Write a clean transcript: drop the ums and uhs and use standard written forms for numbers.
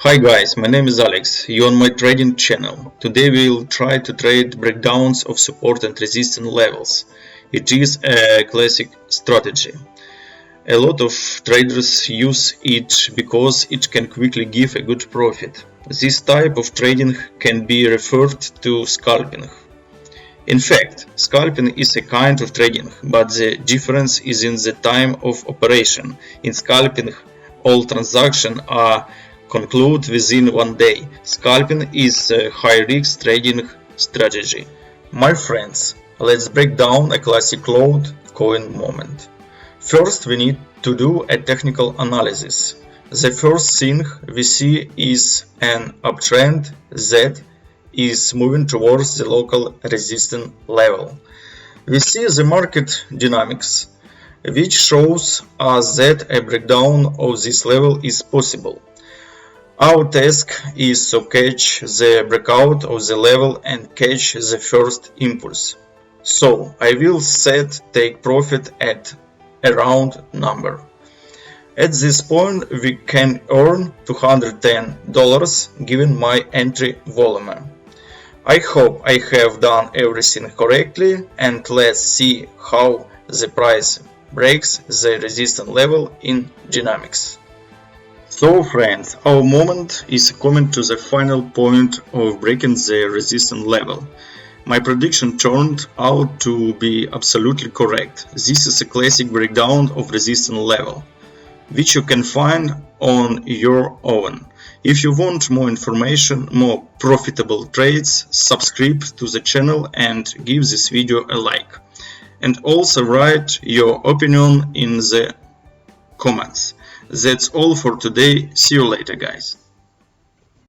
Hi guys, my name is Alex, you're on my trading channel. Today we'll try to trade breakdowns of support and resistance levels. It is a classic strategy. A lot of traders use it because it can quickly give a good profit. This type of trading can be referred to scalping. In fact, scalping is a kind of trading, but the difference is in the time of operation. In scalping, all transactions are concluded within 1 day. Scalping is a high-risk trading strategy. My friends, let's break down a classic load coin moment. First, we need to do a technical analysis. The first thing we see is an uptrend that is moving towards the local resistance level. We see the market dynamics, which shows us that a breakdown of this level is possible. Our task is to catch the breakout of the level and catch the first impulse. So I will set take profit at a round number. At this point we can earn $210 given my entry volume. I hope I have done everything correctly, and let's see how the price breaks the resistance level in dynamics. So friends, our moment is coming to the final point of breaking the resistance level. My prediction turned out to be absolutely correct. This is a classic breakdown of resistance level, which you can find on your own. If you want more information, more profitable trades, subscribe to the channel and give this video a like. And also write your opinion in the comments. That's all for today. See you later, guys.